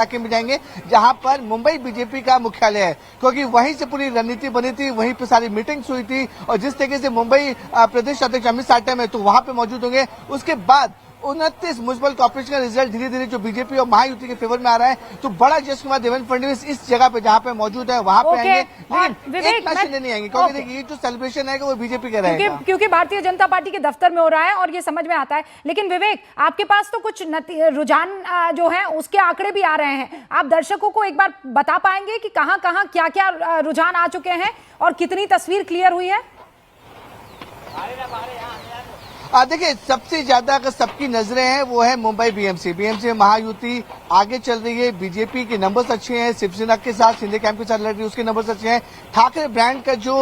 इलाके में जाएंगे जहां पर मुंबई बीजेपी का मुख्यालय है, क्योंकि वहीं से पूरी रणनीति बनी थी, वहीं पे सारी मीटिंग्स हुई थी और जिस तरीके से मुंबई प्रदेश अध्यक्ष अमित शाह में तो वहां पे मौजूद होंगे। उसके बाद 29 म्युनिसिपल कॉर्पोरेशन का रिजल्ट धीरे धीरे जो बीजेपी और महायुति के फेवर में आ रहा है, तो बड़ा जश्न हुआ। देवेंद्र फडणवीस इस जगह पे जहां पे मौजूद है वहां पे आएंगे, लेकिन एक मैसेज नहीं आएंगे, क्योंकि देखिए ये जो सेलिब्रेशन है वो बीजेपी का रहेगा, क्योंकि भारतीय जनता पार्टी के दफ्तर में हो रहा है और ये समझ में आता है। लेकिन विवेक, आपके पास तो कुछ रुझान जो है उसके आंकड़े भी आ रहे हैं, आप दर्शकों को एक बार बता पाएंगे कि कहां कहां क्या क्या रुझान आ चुके हैं और कितनी तस्वीर क्लियर हुई है? देखिए सबसे ज्यादा अगर सबकी नजरें हैं वो है मुंबई बीएमसी में महायुति आगे चल रही है। बीजेपी के नंबर्स अच्छे हैं, शिवसेना के साथ शिंदे कैंप के साथ लड़ रही है, उसके नंबर्स अच्छे हैं। ठाकरे ब्रांड का जो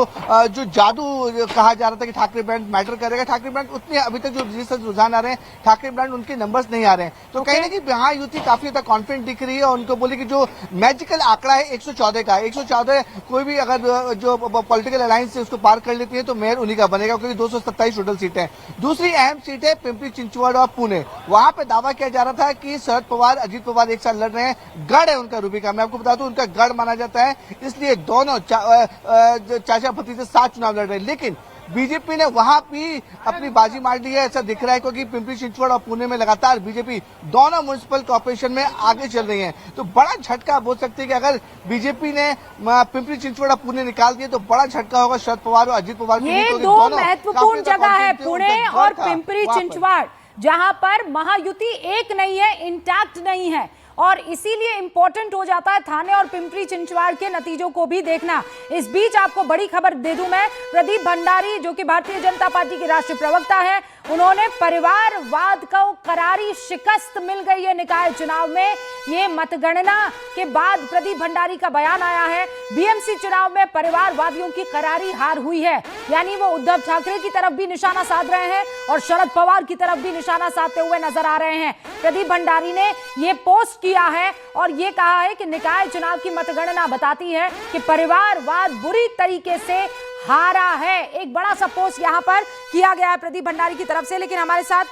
जादू कहा जा रहा था कि ठाकरे ब्रांड मैटर करेगा, ठाकरे ब्रांड उतने अभी तक जो रुझान आ रहे हैं ठाकरे ब्रांड उनके नंबर्स नहीं आ रहे हैं, तो कहीं ना कहीं महायुति काफी ज्यादा कॉन्फिडेंट दिख रही है। और उनको बोले कि जो मैजिकल आंकड़ा है 114 का, 114 कोई भी अगर जो पॉलिटिकल अलायंस है उसको पार कर लेती है तो मेयर उन्हीं का बनेगा, क्योंकि 227 टोटल सीटें हैं। दूसरी अहम सीट है पिंपरी चिंचवड़ और पुणे, वहां पे दावा किया जा रहा था कि शरद पवार अजीत पवार एक साथ लड़ रहे हैं, गढ़ है उनका रूबिका, मैं आपको बता दूं उनका गढ़ माना जाता है, इसलिए दोनों चाचा भतीजे साथ चुनाव लड़ रहे हैं। लेकिन बीजेपी ने वहां भी अपनी बाजी मार ली है, ऐसा दिख रहा है, क्योंकि पिंपरी चिंचवड़ और पुणे में लगातार बीजेपी दोनों म्युनिसिपल कॉर्पोरेशन में आगे चल रही है। तो बड़ा झटका बोल सकते हैं कि अगर बीजेपी ने पिंपरी चिंचवड़ और पुणे निकाल दिए तो बड़ा झटका होगा शरद पवार और अजित पवार के लिए। ये दो महत्वपूर्ण जगह है, पुणे और पिंपरी चिंचवड़, जहां पर महायुति एक नहीं है, इंटैक्ट नहीं है, और इसीलिए इंपॉर्टेंट हो जाता है थाने और पिंपरी चिंचवड़ के नतीजों को भी देखना। इस बीच आपको बड़ी खबर दे दूं मैं, प्रदीप भंडारी जो कि भारतीय जनता पार्टी के राष्ट्रीय प्रवक्ता है, उन्होंने परिवारवाद को करारी शिकस्त मिल गई है निकाय चुनाव में। ये मतगणना के बाद प्रदीप भंडारी का बयान आया है, बीएमसी चुनाव में परिवारवादियों की करारी हार हुई है, यानी वो उद्धव ठाकरे की तरफ भी निशाना साध रहे हैं और शरद पवार की तरफ भी निशाना साधते हुए नजर आ रहे हैं। प्रदीप भंडारी ने ये पोस्ट किया है और ये कहा है कि निकाय चुनाव की मतगणना बताती है कि परिवारवाद बुरी तरीके से हारा है। एक बड़ा सा पोस्ट यहां पर किया गया है प्रदीप भंडारी की तरफ से। लेकिन हमारे साथ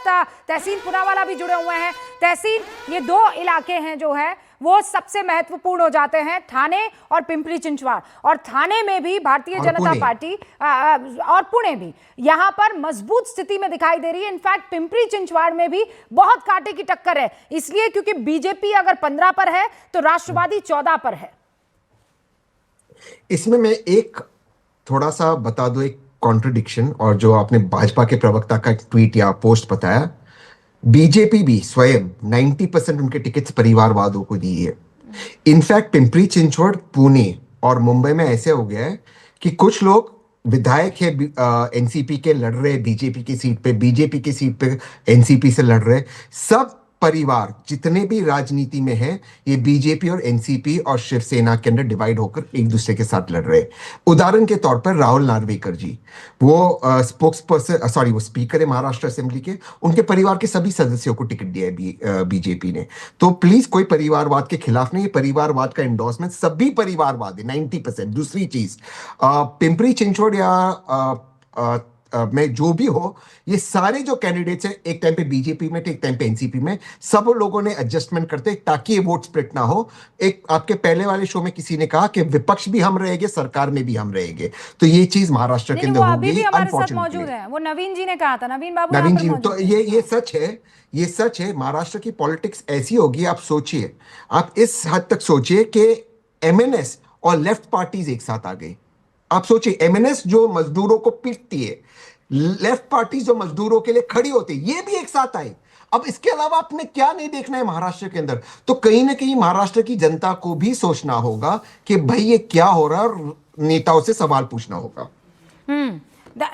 तहसीन पुनावाला भी जुड़े हुए हैं। तहसीन, ये दो इलाके हैं जो है वो सबसे महत्वपूर्ण हो जाते हैं, थाने और पिंपरी चिंचवड़, और थाने में भी भारतीय जनता पार्टी और पुणे भी यहां पर मजबूत स्थिति में दिखाई दे रही है। इनफैक्ट पिंपरी चिंचवड़ में भी बहुत कांटे की टक्कर है, इसलिए क्योंकि बीजेपी अगर 15 पर है तो राष्ट्रवादी 14 पर है। इसमें मैं एक थोड़ा सा बता दो, एक कॉन्ट्रडिक्शन, और जो आपने भाजपा के प्रवक्ता का ट्वीट या पोस्ट बताया, बीजेपी भी स्वयं 90% उनके टिकट्स परिवारवादों को दी है। इनफैक्ट पिंपरी चिंचवड़, पुणे और मुंबई में ऐसे हो गया है कि कुछ लोग विधायक है एनसीपी के लड़ रहे बीजेपी की सीट पे, बीजेपी की सीट पे एनसीपी से लड़ रहे, सब परिवार जितने भी राजनीति में हैं ये बीजेपी और एनसीपी और शिवसेना के अंदर डिवाइड होकर एक दूसरे के साथ लड़ रहे। उदाहरण के तौर पर राहुल नार्वेकर जी, वो स्पोक्स पर्सन, सॉरी वो स्पीकर है महाराष्ट्र असेंबली के, उनके परिवार के सभी सदस्यों को टिकट दिया है बीजेपी ने। तो प्लीज कोई परिवारवाद के खिलाफ नहीं, परिवारवाद का एंडोर्समेंट सभी परिवारवाद है 90%। दूसरी चीज, पिंपरी चिंचवड़ या में जो भी हो, ये सारे जो कैंडिडेट्स हैं एक टाइम पे बीजेपी में थे, एक टाइम पे एनसीपी में, सब लोगों ने एडजस्टमेंट करते ताकि ये वोट स्प्लिट ना हो। एक आपके पहले वाले शो में किसी ने कहा कि विपक्ष भी हम रहेंगे, सरकार में भी हम रहेंगे, तो ये चीज महाराष्ट्र के अंदर हो गई। मौजूद है, वो नवीन जी ने कहा था, नवीन जी, तो ये सच है, ये सच है। महाराष्ट्र की पॉलिटिक्स ऐसी होगी, आप सोचिए, आप इस हद तक सोचिए कि एमएनएस और लेफ्ट पार्टीज एक साथ आ गई। आप सोचिए, एमएनएस जो मजदूरों को पीटती है, लेफ्ट पार्टी जो मजदूरों के लिए खड़ी होती है, ये भी एक साथ आई। अब इसके अलावा आपने क्या नहीं देखना है महाराष्ट्र के अंदर। तो कहीं ना कहीं महाराष्ट्र की जनता को भी सोचना होगा कि भाई ये क्या हो रहा है, और नेताओं से सवाल पूछना होगा।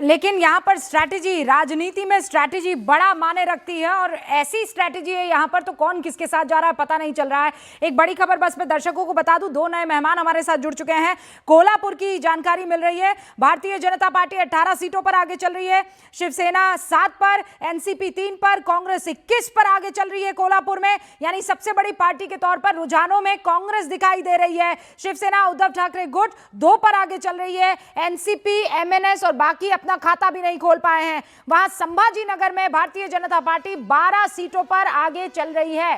लेकिन यहाँ पर स्ट्रैटेजी, राजनीति में स्ट्रैटेजी बड़ा माने रखती है, और ऐसी स्ट्रैटेजी है यहाँ पर तो कौन किसके साथ जा रहा है पता नहीं चल रहा है। एक बड़ी खबर बस मैं दर्शकों को बता दूं, दो नए मेहमान हमारे साथ जुड़ चुके हैं। कोल्हापुर की जानकारी मिल रही है, भारतीय जनता पार्टी 18 सीटों पर आगे चल रही है, शिवसेना 7 पर, एनसीपी 3 पर, कांग्रेस 21 पर आगे चल रही है कोल्हापुर में। यानी सबसे बड़ी पार्टी के तौर पर रुझानों में कांग्रेस दिखाई दे रही है। शिवसेना उद्धव ठाकरे गुट 2 पर आगे चल रही है, एनसीपी, एमएनएस और बाकी अपना खाता भी नहीं खोल पाए हैं। वहां संभाजी नगर में भारतीय जनता पार्टी 12 सीटों पर आगे चल रही है।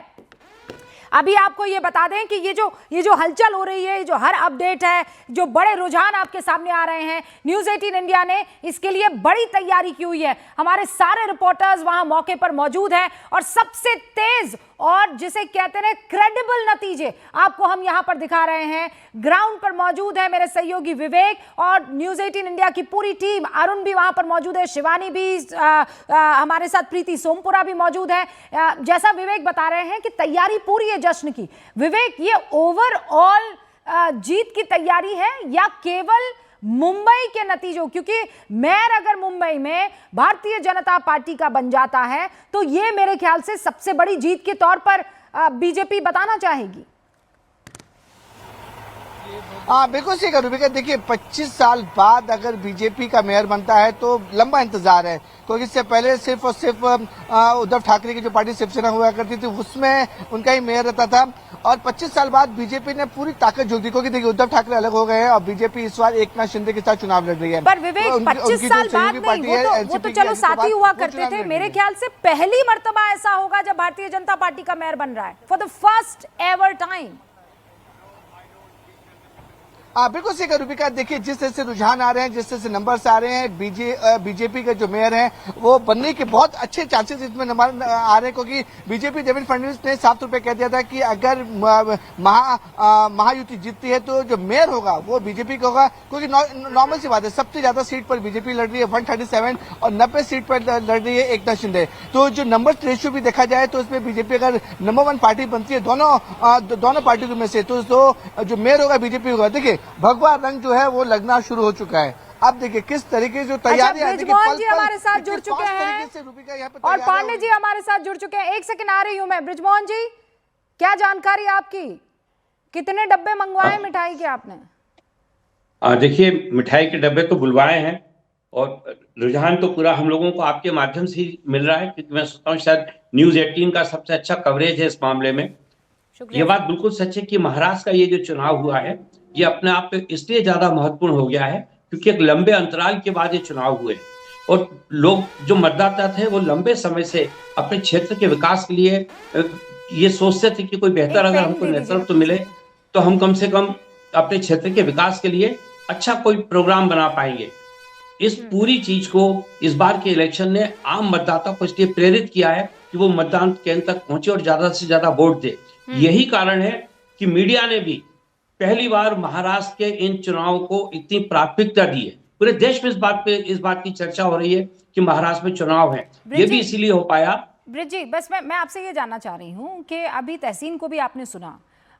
अभी आपको ये बता दें कि ये जो हलचल हो रही है, जो हर अपडेट है, जो बड़े रुझान आपके सामने आ रहे हैं, न्यूज़ 18 इंडिया ने इसके लिए बड़ी तैयारी की हुई है। हमारे सारे रिपोर्टर्स वहां मौके पर मौजूद हैं और सबसे तेज और जिसे कहते हैं क्रेडिबल नतीजे आपको हम यहां पर दिखा रहे हैं। ग्राउंड पर मौजूद है मेरे सहयोगी विवेक और न्यूज़ 18 इंडिया की पूरी टीम। अरुण भी वहां पर मौजूद है, शिवानी भी, हमारे साथ प्रीति सोमपुरा भी मौजूद है। जैसा विवेक बता रहे हैं कि तैयारी पूरी है जश्न की। विवेक, ये ओवरऑल जीत की तैयारी है या केवल मुंबई के नतीजों? क्योंकि मेयर अगर मुंबई में भारतीय जनता पार्टी का बन जाता है तो ये मेरे ख्याल से सबसे बड़ी जीत के तौर पर बीजेपी बताना चाहेगी। हाँ बिल्कुल सही करूँ। देखिए 25 साल बाद अगर बीजेपी का मेयर बनता है तो लंबा इंतजार है, क्योंकि इससे पहले सिर्फ और सिर्फ उद्धव ठाकरे की जो पार्टी शिवसेना हुआ करती थी उसमें उनका ही मेयर रहता था, और 25 साल बाद बीजेपी ने पूरी ताकत झोंक दी, क्योंकि देखिए उद्धव ठाकरे अलग हो गए हैं और बीजेपी इस बार एकनाथ शिंदे के साथ चुनाव लड़ रही है। पर विवेक 25 साल बाद नहीं, वो तो चलो साथी हुआ करते थे। मेरे ख्याल से पहली मर्तबा ऐसा होगा जब भारतीय जनता पार्टी का मेयर बन रहा है, for the first ever time. बिल्कुल सही कहा। देखिए जिस तरह से रुझान आ रहे हैं, जिस तरह से नंबर्स आ रहे हैं, बीजेपी के जो मेयर हैं वो बनने के बहुत अच्छे चांसेस इसमें नंबर आ रहे हैं, क्योंकि बीजेपी देवेंद्र फडणवीस ने साफ तौर पे कह दिया था कि अगर महायुति जीतती है तो जो मेयर होगा वो बीजेपी का होगा, क्योंकि नॉर्मल सी बात है, सबसे ज्यादा सीट पर बीजेपी लड़ रही है 137 और 90 सीट पर लड़ रही है एकनाथ शिंदे। तो जो नंबर रेशियो भी देखा जाए तो इसमें बीजेपी अगर नंबर 1 पार्टी बनती है दोनों पार्टियों में से, तो जो मेयर होगा बीजेपी होगा। देखिए भगवा रंग जो है वो लगना शुरू हो चुका है। अब देखिए किस तरीके से जो तैयारी ब्रिजमोहन जी हमारे साथ जुड़ चुके हैं और पांडे जी हमारे साथ जुड़ चुके हैं। एक सेकंड आ रही हूं मैं। ब्रिजमोहन जी, क्या जानकारी आपकी? कितने डब्बे मंगवाए मिठाई के आपने? देखिए मिठाई के डब्बे तो बुलवाए हैं और रुझान तो पूरा हम लोगों को आपके माध्यम से ही मिल रहा है, क्योंकि मैं सोचता हूँ शायद न्यूज़ 18 का सबसे अच्छा कवरेज है इस मामले में। ये बात बिल्कुल सच है कि महाराष्ट्र का ये जो चुनाव हुआ है ये अपने आप में इसलिए ज्यादा महत्वपूर्ण हो गया है क्योंकि एक लंबे अंतराल के बाद ये चुनाव हुए और लोग जो मतदाता थे वो लंबे समय से अपने क्षेत्र के विकास के लिए ये सोचते थे कि कोई बेहतर अगर हमको नेतृत्व मिले तो हम कम से कम अपने क्षेत्र के विकास के लिए अच्छा कोई प्रोग्राम बना पाएंगे। इस पूरी चीज को इस बार के इलेक्शन ने आम मतदाता को इसलिए प्रेरित किया है कि वो मतदान केंद्र तक पहुंचे और ज्यादा से ज्यादा वोट दे। यही कारण है कि मीडिया ने भी पहली बार महाराष्ट्र के इन चुनावों को इतनी प्राथमिकता दी है। पूरे देश में इस बात की चर्चा हो रही है कि महाराष्ट्र में चुनाव है। ये भी इसीलिए हो पाया। ब्रिज जी, बस मैं आपसे ये जानना चाह रही हूँ कि अभी तहसीन को भी आपने सुना,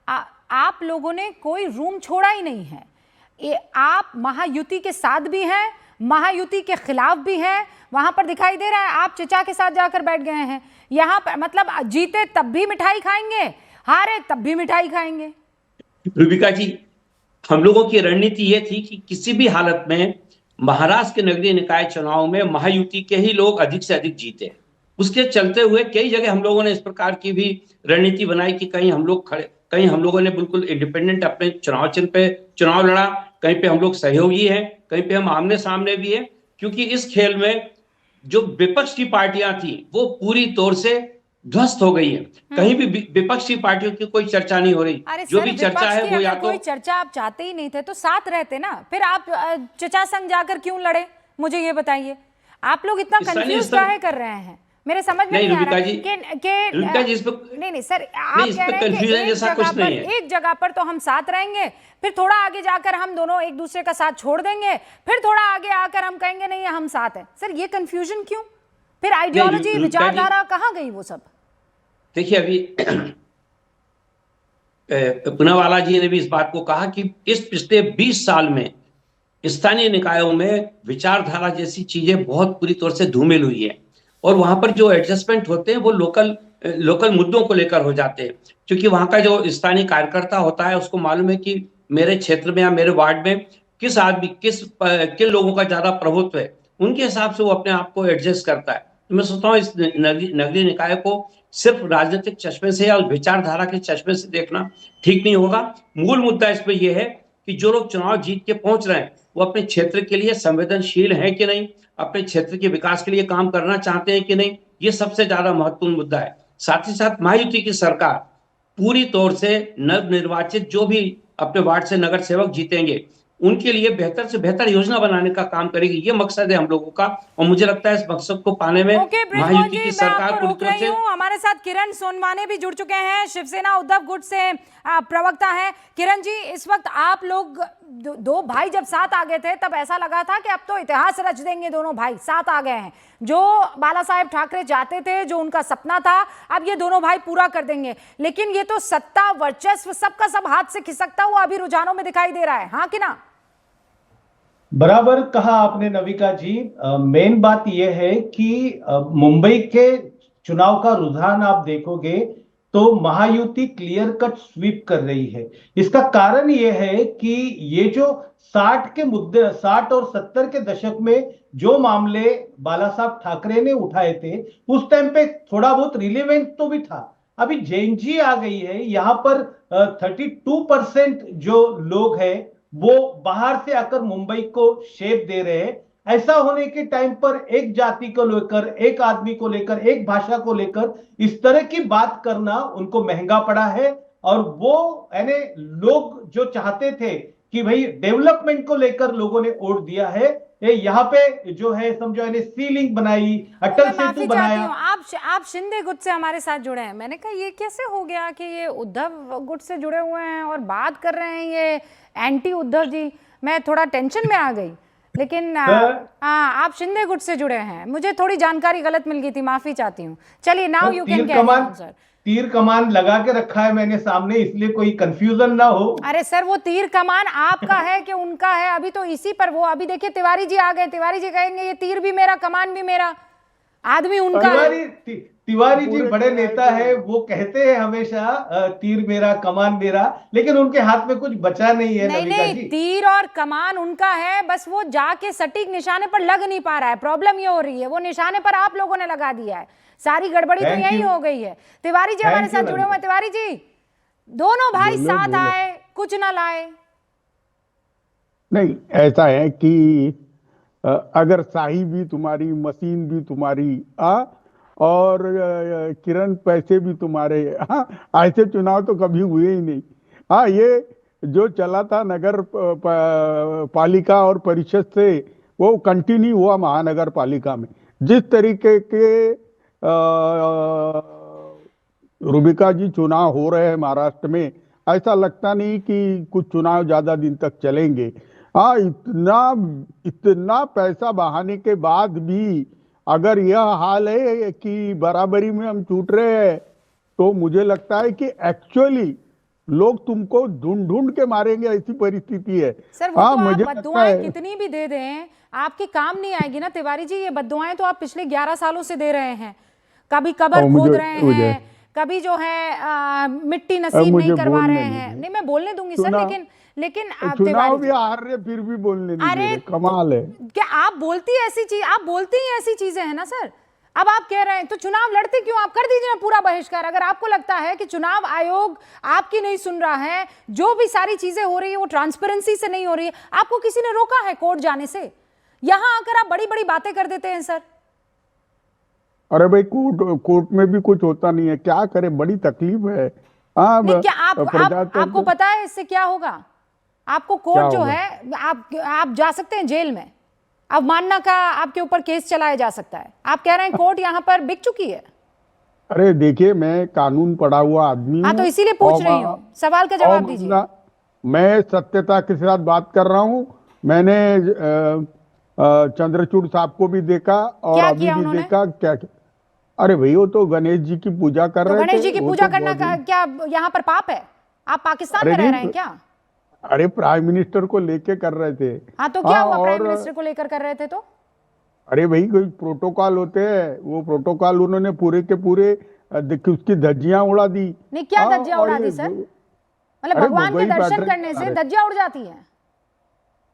आप लोगों ने कोई रूम छोड़ा ही नहीं है। आप महायुति के साथ भी हैं, महायुति के खिलाफ भी हैं। वहां पर दिखाई दे रहा है आप चचा के साथ जाकर बैठ गए हैं। यहाँ पर मतलब जीते तब भी मिठाई खाएंगे, हारे तब भी मिठाई खाएंगे। रूबिका जी, हम लोगों की रणनीति ये थी कि किसी भी हालत में महाराष्ट्र के नगरीय निकाय चुनाव में महायुति के ही लोग अधिक से अधिक जीते। उसके चलते हुए कई जगह हम लोगों ने इस प्रकार की भी रणनीति बनाई कि कहीं हम लोगों ने बिल्कुल इंडिपेंडेंट अपने चुनाव चिन्ह पे चुनाव लड़ा, कहीं पे हम लोग सहयोगी हैं, कहीं पे हम आमने सामने भी हैं, क्योंकि इस खेल में जो विपक्ष की पार्टियां थी वो पूरी तौर से ध्वस्त हो गई है। कहीं भी विपक्षी पार्टियों की कोई चर्चा नहीं हो रही। जो भी चर्चा है वो या तो कोई चर्चा आप चाहते ही नहीं थे तो साथ रहते ना, फिर आप चचा संग जाकर क्यों लड़े? मुझे ये बताइए, आप लोग इतना कंफ्यूज काहे कर रहे हैं? मेरे समझ में नहीं आ रहा नहीं सर, आप कह रहे हैं कि एक जगह पर तो हम साथ रहेंगे, फिर थोड़ा आगे जाकर हम दोनों एक दूसरे का साथ छोड़ देंगे, फिर थोड़ा आगे आकर हम कहेंगे नहीं हम साथ हैं। सर ये कंफ्यूजन क्यों? फिर आइडियोलॉजी, विचारधारा कहाँ गई वो सब? देखिए अभी पूनावाला जी ने भी इस बात को कहा कि इस पिछले 20 साल में स्थानीय निकायों में विचारधारा जैसी चीजें बहुत पूरी तौर से धूमिल हुई है और वहां पर जो एडजस्टमेंट होते हैं वो लोकल मुद्दों को लेकर हो जाते हैं, क्योंकि वहां का जो स्थानीय कार्यकर्ता होता है उसको मालूम है कि मेरे क्षेत्र में या मेरे वार्ड में किन लोगों का ज्यादा प्रभुत्व है, उनके हिसाब से वो अपने आप को एडजस्ट करता है। तो मैं सोचता हूँ इस नगरीय निकाय को सिर्फ राजनीतिक चश्मे से या विचारधारा के चश्मे से देखना ठीक नहीं होगा। मूल मुद्दा इसमें यह है कि जो लोग चुनाव जीत के पहुंच रहे हैं वो अपने क्षेत्र के लिए संवेदनशील हैं कि नहीं, अपने क्षेत्र के विकास के लिए काम करना चाहते हैं कि नहीं, ये सबसे ज्यादा महत्वपूर्ण मुद्दा है। साथ ही साथ महायुति की सरकार पूरी तौर से नवनिर्वाचित जो भी अपने वार्ड से नगर सेवक जीतेंगे उनके लिए बेहतर से बेहतर योजना बनाने का काम करेगी। ये मकसद है हम लोगों का, और मुझे लगता है इस मकसद को पाने में ओके ब्रिजमोहन महायुति जी, की मैं सरकार आपको पूरी रोक तरह रही से। हूँ। हमारे साथ किरण सोनवाने भी जुड़ चुके हैं, शिवसेना उद्धव गुट से प्रवक्ता है। किरण जी, इस वक्त आप लोग दो भाई जब साथ आ गए थे तब ऐसा लगा था कि अब तो इतिहास रच देंगे, दोनों भाई साथ आ गए हैं। जो बाला साहेब ठाकरे चाहते थे, जो उनका सपना था, अब ये दोनों भाई पूरा कर देंगे। लेकिन ये तो सत्ता, वर्चस्व, सबका सब हाथ से खिसकता हुआ अभी रुझानों में दिखाई दे रहा है, हाँ कि ना? बराबर कहा आपने नविका जी। मेन बात यह है कि मुंबई के चुनाव का रुझान आप देखोगे तो महायुति क्लियर कट स्वीप कर रही है। इसका कारण यह है कि ये जो 60 के मुद्दे, 60 और 70 के दशक में जो मामले बाला साहब ठाकरे ने उठाए थे, उस टाइम पे थोड़ा बहुत रिलेवेंट तो भी था। अभी जेएनजी आ गई है, यहां पर 32% जो लोग हैं वो बाहर से आकर मुंबई को शेप दे रहे हैं। ऐसा होने के टाइम पर एक जाति को लेकर, एक आदमी को लेकर, एक भाषा को लेकर इस तरह की बात करना उनको महंगा पड़ा है। और वो यानी लोग जो चाहते थे कि भाई डेवलपमेंट को लेकर लोगों ने वोट दिया है, ये यहाँ पे जो है समझो यानी सीलिंग बनाई, अटल सेतु बनाया। आप शिंदे गुट से हमारे साथ जुड़े हैं। मैंने कहा ये कैसे हो गया कि ये उद्धव गुट से जुड़े हुए हैं और बात कर रहे हैं ये एंटी उद्धव जी। मैं थोड़ा टेंशन में आ गई। लेकिन आप शिंदे गुट से जुड़े हैं, मुझे थोड़ी जानकारी गलत मिल गई थी, माफी चाहती हूँ। चलिए, now you can carry on sir. तीर कमान लगा के रखा है मैंने सामने, इसलिए कोई कंफ्यूजन ना हो। अरे सर, वो तीर कमान आपका है कि उनका है? अभी तो इसी पर वो, अभी देखिए तिवारी जी आ गए। तिवारी जी कहेंगे ये तीर भी मेरा, कमान भी मेरा, आदमी उनका है। तिवारी जी बड़े नेता है, वो कहते हैं हमेशा तीर मेरा कमान मेरा, लेकिन उनके हाथ में कुछ बचा नहीं है। नहीं, तीर और कमान उनका है, बस वो जाके सटीक निशाने पर लग नहीं पा रहा है। प्रॉब्लम ये हो रही है, वो निशाने पर आप लोगों ने लगा दिया है। सारी गड़बड़ी तो यही हो गई है। तिवारी जी हमारे साथ जुड़े हुए हैं। तिवारी जी, दोनों भाई साथ आए, कुछ ना लाए। नहीं, ऐसा है कि अगर शाही भी तुम्हारी, मशीन भी तुम्हारी, और किरण पैसे भी तुम्हारे, ऐसे चुनाव तो कभी हुए ही नहीं। ये जो चला था नगर पालिका और परिषद से, वो कंटिन्यू हुआ महानगर पालिका में। जिस तरीके के रूबिका जी चुनाव हो रहे हैं महाराष्ट्र में, ऐसा लगता नहीं कि कुछ चुनाव ज्यादा दिन तक चलेंगे। इतना पैसा बहाने के बाद भी अगर यह हाल है कि बराबरी में हम छूट रहे हैं, तो मुझे लगता है कि एक्चुअली लोग तुमको ढूंढ ढूंढ के मारेंगे, ऐसी परिस्थिति है। सर, वो तो मुझे आप बद्दुआएं कितनी भी दे दें, आपके काम नहीं आएगी ना तिवारी जी। ये बद्दुआएं तो आप पिछले 11 सालों से दे रहे हैं। कभी कबर खोद रहे हैं, कभी जो है मिट्टी नसीब नहीं करवा रहे हैं। नहीं, मैं बोलने दूंगी सर, लेकिन आप चुनाव भी हार रहे फिर भी बोलने नहीं दे रहे। कमाल है। क्या आप बोलती ही ऐसी चीजें हैं ना सर। अब आप कह रहे हैं तो चुनाव लड़ते क्यों? आप कर दीजिए ना पूरा बहिष्कार। अगर आपको लगता है कि चुनाव आयोग आपकी नहीं सुन रहा है, जो भी सारी चीजें हो रही है वो ट्रांसपेरेंसी से नहीं हो रही है, आपको किसी ने रोका है कोर्ट जाने से? यहां आकर आप बड़ी बड़ी बातें कर देते हैं सर। अरे भाई, कोर्ट में भी कुछ होता नहीं है, क्या करे, बड़ी तकलीफ है। क्या आपको पता है इससे क्या होगा? आपको कोर्ट जो है, आप जा सकते हैं जेल में, अवमानना का आपके ऊपर केस चलाया जा सकता है। आप कह रहे हैं कोर्ट यहाँ पर बिक चुकी है। अरे देखिए, मैं कानून पढ़ा हुआ आदमी हूँ। तो इसीलिए पूछ रही हूँ, सवाल का जवाब दीजिए। मैं सत्यता के साथ बात कर रहा हूँ। मैंने चंद्रचूड़ साहब को भी देखा और अभी भी देखा। क्या? अरे भाई, वो तो गणेश जी की पूजा कर रहे थे। गणेश जी की पूजा करना क्या यहाँ पर पाप है? आप पाकिस्तान में रह रहे हैं क्या? अरे प्राइम मिनिस्टर को लेके कर रहे थे। तो क्या हुआ? प्राइम मिनिस्टर को लेकर कर रहे थे तो? अरे भाई, कोई प्रोटोकॉल होते हैं, वो प्रोटोकॉल उन्होंने पूरे के पूरे उसकी धज्जियां उड़ा दी। नहीं, क्या धज्जियां उड़ा दी सर? मतलब भगवान के दर्शन करने से धज्जियां उड़ जाती है?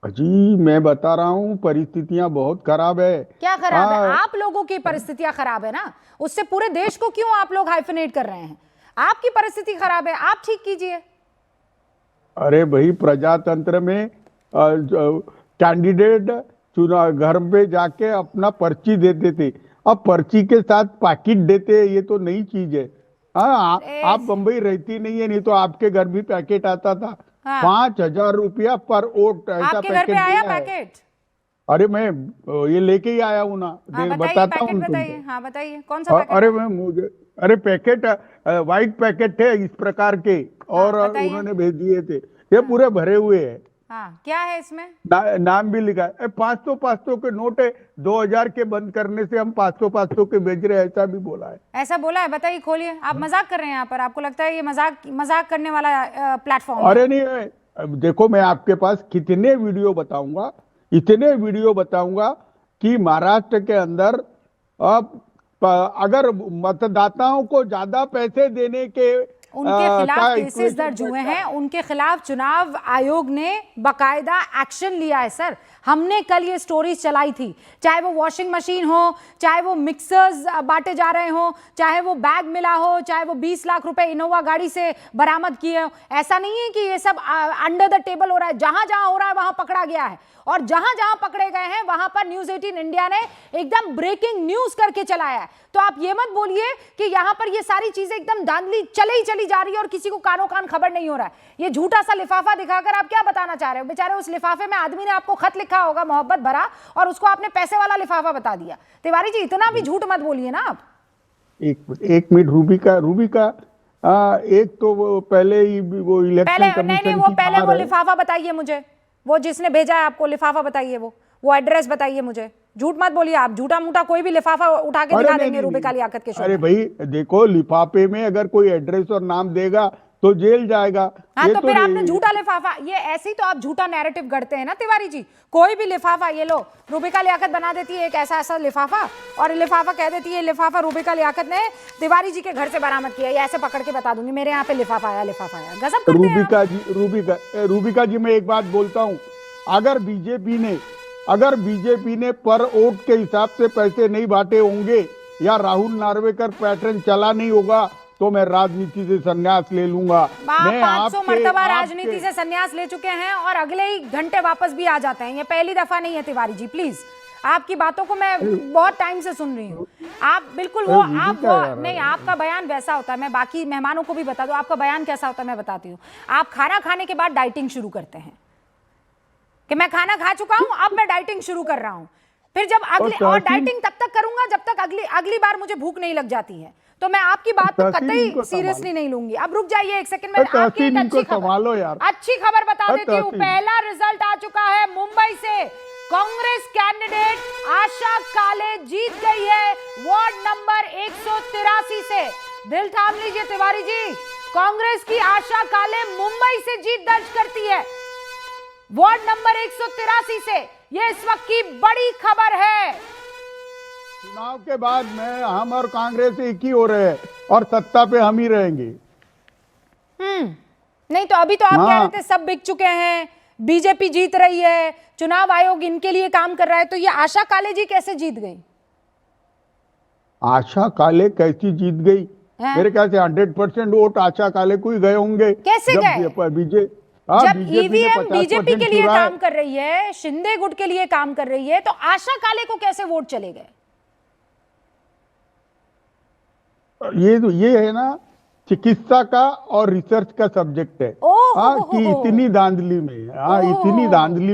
जी, मैं बता रहा हूँ, परिस्थितियां बहुत खराब है। क्या खराब है? आप लोगों की परिस्थितियां खराब है ना, उससे पूरे देश को क्यों आप लोग हाइफेनेट कर रहे हैं? आपकी परिस्थिति खराब है, आप ठीक कीजिए। अरे भाई, प्रजातंत्र में कैंडिडेट चुनाव घर पे जाके अपना पर्ची देते थे, अब पर्ची के साथ पैकेट देते हैं। ये तो नई चीज है। हाँ अरे, आप बम्बई रहती नहीं है, नहीं तो आपके घर भी पैकेट आता था। हाँ। 5,000 रुपया पर वोट ऐसा आपके घर पे पैकेट आया दिया है। पैकेट? अरे मैं ये लेके ही आया हूँ ना, हाँ बताइए, बताता पैकेट हूँ बताइए, तुमको। हाँ बताइए कौन सा पैकेट अरे है? मैं मुझे, अरे पैकेट व्हाइट पैकेट है इस प्रकार के, और हाँ बताइए। उन्होंने भेज दिए थे, ये पूरे भरे हुए हैं। हाँ क्या है इसमें? नाम भी लिखा है। 500 के नोट है, 2,000 के बंद करने से हम 500 के भेज रहे हैं, ऐसा भी बोला है। ऐसा बोला है? बताइए, खोलिए। आप मजाक कर रहे हैं यहाँ पर? आपको लगता है ये मजाक करने वाला प्लेटफॉर्म है? अरे नहीं, अब देखो मैं आपके पास कितने वीडियो बताऊंगा, इतने वीडियो बताऊंगा कि महाराष्ट्र के अंदर अब अगर मतदाताओं को ज्यादा पैसे देने के उनके खिलाफ का केसेस equation दर्ज हुए बैठा हैं, उनके खिलाफ चुनाव आयोग ने बकायदा एक्शन लिया है सर। हमने कल ये स्टोरीज चलाई थी, चाहे वो वॉशिंग मशीन हो, चाहे वो मिक्सर्स बांटे जा रहे हो, चाहे वो बैग मिला हो, चाहे वो 20 लाख रुपए इनोवा गाड़ी से बरामद किए हो। ऐसा नहीं है कि ये सब अंडर द टेबल हो रहा है, जहां जहां हो रहा है वहां पकड़ा गया है, और जहां जहां पकड़े गए हैं वहां पर न्यूज 18 इंडिया ने एकदम ब्रेकिंग न्यूज करके चलाया है। तो आप ये मत बोलिए कि यहां पर ये सारी चीजें एकदम धांधली चली जा रही है और किसी को कानों कान खबर नहीं हो रहा है। ये झूठा सा लिफाफा दिखाकर आप क्या बताना चाह रहे हो? बेचारे उस लिफाफे में आदमी ने आपको खत लिखा होगा मोहब्बत भरा, और उसको आपने पैसे वाला लिफाफा बता दिया। तिवारी जी इतना भी झूठ मत बोलिए ना आप। एक मिनट, रूबी का एक तो वो पहले ही वो इलेक्शन पहले कमीशन नहीं, वो की पहले मार वो है। लिफाफा बताइए मुझे, वो जिसने भेजा है आपको लिफाफा बताइए, वो एड्रेस बताइए मुझे। झूठ मत बोलिए आप, झूठा मूठा कोई भी लिफाफा उठा के अरे दिखा नहीं, देंगे नहीं, रूबिका नहीं। लियाकत के शो अरे में। भाई देखो, लिफाफे में अगर कोई एड्रेस और नाम देगा तो जेल जाएगा। हाँ ये तो फिर आपने झूठा लिफाफा, ये ऐसे ही तो आप झूठा नैरेटिव गढ़ते हैं ना तिवारी जी। कोई भी लिफाफा, ये लो रूबिका लियाकत बना देती है एक ऐसा लिफाफा, और लिफाफा कह देती है लिफाफा रूबिका लियाकत ने तिवारी जी के घर से बरामद किया। ये ऐसे पकड़ के बता दूंगी मेरे यहाँ पे लिफाफा आया। गजब करते हैं आप। रूबिका जी मैं एक बात बोलता हूँ, अगर बीजेपी ने पर वोट के हिसाब से पैसे नहीं बांटे होंगे, या राहुल नार्वेकर पैटर्न चला नहीं होगा, तो मैं राजनीति से संन्यास ले लूंगा। मैं 500 मर्तबा राजनीति से संन्यास ले चुके हैं और अगले ही घंटे वापस भी आ जाते हैं। ये पहली दफा नहीं है तिवारी जी, प्लीज। आपकी बातों को मैं बहुत टाइम से सुन रही हूँ। आप बिल्कुल वो नहीं, आपका बयान वैसा होता है, मैं बाकी मेहमानों को भी बता दूं आपका बयान कैसा होता है, मैं बताती हूँ। आप खाना खाने के बाद डाइटिंग शुरू करते हैं कि मैं खाना खा चुका हूं, अब मैं डाइटिंग शुरू कर रहा हूं। फिर जब और डाइटिंग तब तक करूंगा जब तक अगली बार मुझे भूख नहीं लग जाती है। तो मैं आपकी बात तो कतई सीरियसली नहीं लूंगी। अब रुक जाइए एक सेकंड में, आपकी एक अच्छी खबर बता देती हूँ। पहला रिजल्ट आ चुका है मुंबई से। कांग्रेस कैंडिडेट आशा काले जीत गई है वार्ड नंबर 183 से। दिल थाम लीजिए तिवारी जी, कांग्रेस की आशा काले मुंबई से जीत दर्ज करती है वार्ड नंबर 183 से। यह इस वक्त की बड़ी खबर है। चुनाव के बाद में हम और कांग्रेस एक ही हो रहे हैं और सत्ता पे हम ही रहेंगे। नहीं तो अभी तो आप कह रहे थे सब बिक चुके हैं, बीजेपी जीत रही है, चुनाव आयोग इनके लिए काम कर रहा है। तो ये आशा काले जी कैसे जीत गई? आशा काले कैसी जीत गई? मेरे ख्याल से 100% वोट आशा काले को ही गए होंगे। कैसे गए? जब ईवीएम बीजेपी के लिए काम कर रही है, शिंदे गुट के लिए काम कर रही है, तो आशा काले को कैसे वोट चले गए? ये है ना, चिकित्सा का और रिसर्च का सब्जेक्ट है। कि इतनी धांधली में, इतनी धांधली